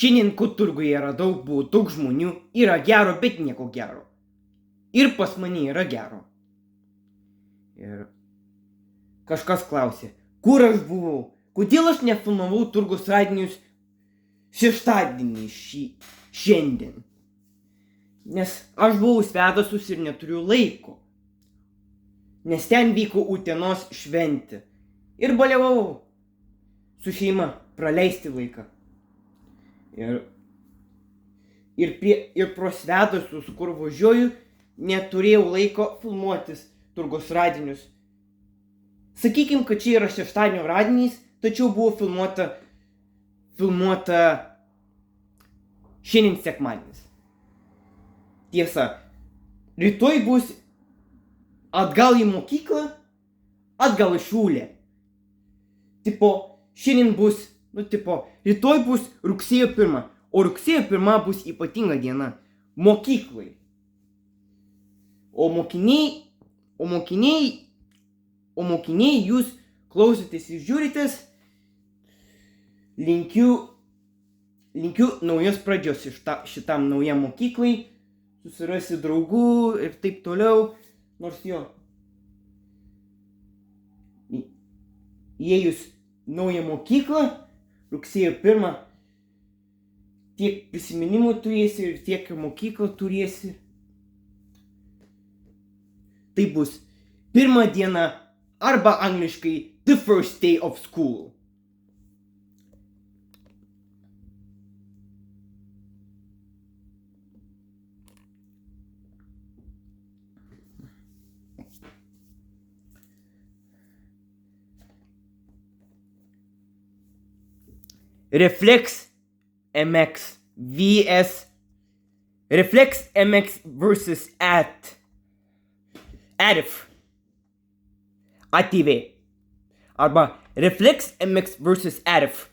Šiandien, kur turguje buvo daug žmonių, yra gero, bet nieko gero. Ir pas mane yra gero. Ir kažkas klausė, kur aš buvau, kodėl aš nefilmavau turgus radinius šeštadienį šiandien. Nes aš buvau svedasus ir neturiu laiko. Nes ten vyko Utenos šventė. Ir baliavau su šeima praleisti laiką. Ir pro svedasus, kur važiuoju, neturėjau laiko filmuotis turgos radinius. Sakykim, kad čia yra šeštadienio radinys, tačiau buvo filmuota šiandien sekmadienis. Tiesa, rytoj bus atgal į mokyklą, atgal į šūlę. Šiandien bus, rytoj bus rugsėjo 1, o rugsėjo 1 bus ypatinga diena mokyklai. O mokiniai jūs klausotės ir žiūritės, linkiu naujos pradžios šitam naujam mokyklai, susirasti draugų ir taip toliau, nors įėjus naują mokyklą, rugsėjo 1, tiek prisiminimų turėsi ir tiek mokyklą turėsi. Tai bus pirma diena arba angliškai the first day of school. Reflex MX versus ATV arba Reflex MX versus ATV.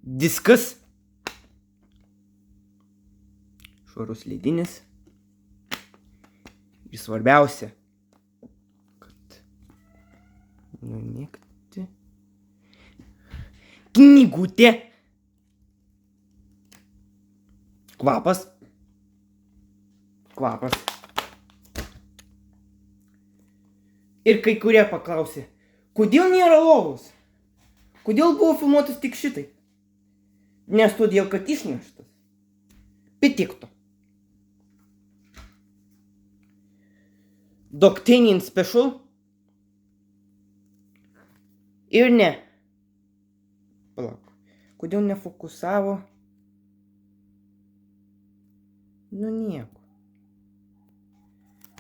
Diskas, švarus ledinis ir svarbiausia, kad numėgti knygutė, kvapas. Ir kai kurie paklausė, kodėl nėra lovos, kodėl buvo filmuotas tik šitai, nes todėl, kad išneštas. Bet tiek to. Doctanian Special ir ne. Palauk, kodėl nefokusavo?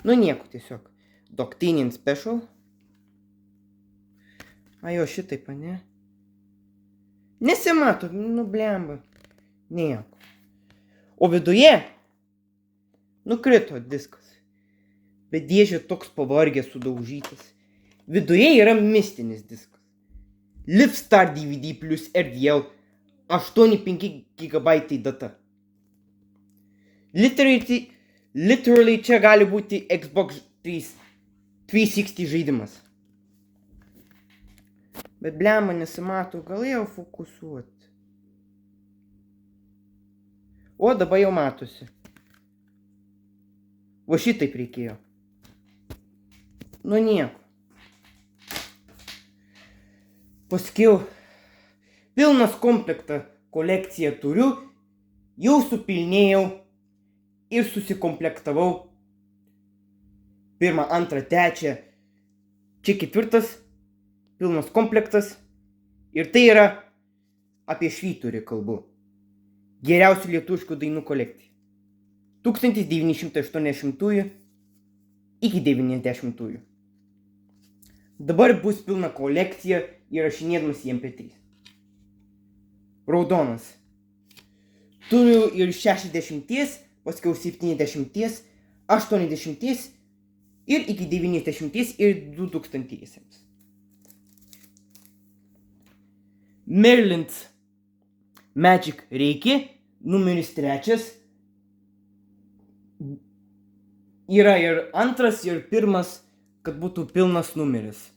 Nieko tiesiog. Doctanian Special. Jo šitaip, ne? Nesimato, blemba. Nieko. O viduje nukrito diskas. Bet dėžė toks pavargęs, sudaužytas. Viduje yra mistinis diskas. Livstar DVD plus RDL 8,5 GB data. Literally čia gali būti Xbox 360 žaidimas. Bet blemba nesimato, galėjau fokusuoti. O dabar jau matosi. Va šitaip reikėjo. Nieko. Paskiau pilnas komplektą kolekciją turiu, jau supilnėjau ir susikomplektavau 1, 2, 3, čia 4 pilnas komplektas ir tai yra apie Švyturį kalbu. Geriausių lietuviškų dainų kolekcija. 1980 iki 90. Dabar bus pilna kolekcija įrašinėdamas į MP3. Raudonas. Turiu ir 60, paskiau 70, 80 ir iki 90 ir 2000. Merlin's Magic Reiki, numeris 3. yra ir antras, ir pirmas, kad būtų pilnas numeris.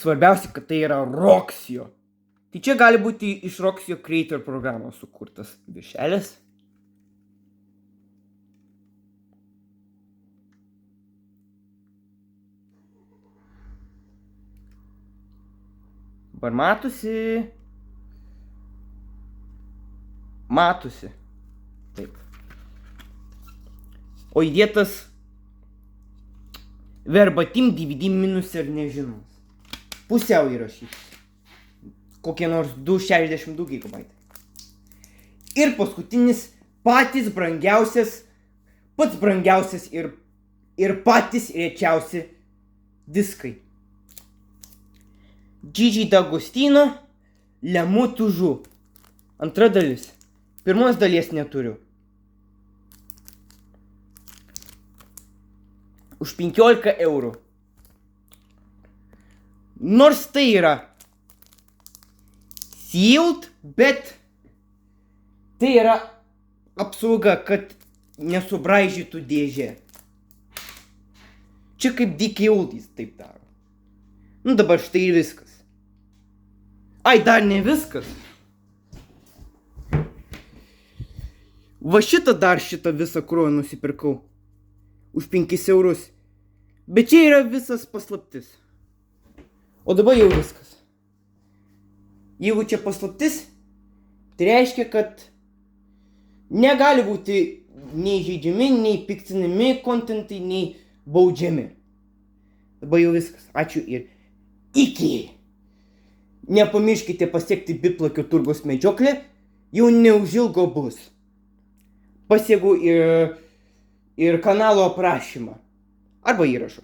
Svarbiausia, kad tai yra Roxio. Tai čia gali būti iš Roxio Creator programos sukurtas viršelis. Dabar matosi. Taip. O įdėtas verbatim DVD minus ir nežinomas. Pusiau įrašytas. Kokie nors 262 GB. Ir paskutinis pats brangiausias ir patys rečiausi diskai. Gigi D'Agostino, Lemu Tužu. Antra dalis. Pirmos dalies neturiu. Už 15 eurų. Nors tai yra sealed, bet tai yra apsauga, kad nesubraižytų dėžė. Čia kaip DK Oldies taip daro. Nu dabar štai ir viskas. Ai, dar ne viskas. Va šitą visą kruopą nusipirkau. Už 5 eurus. Bet čia yra visas paslaptis. O dabar jau viskas. Jeigu čia paslaptis, tai reiškia, kad negali būti nei žaidžiami, nei piktinami kontentai, nei baudžiami. Dabar jau viskas. Ačiū ir iki. Nepamirškite pasiekti Biplakio turgaus medžioklę, jau neužilgo bus. Pasiegu ir kanalo aprašymą arba įrašą.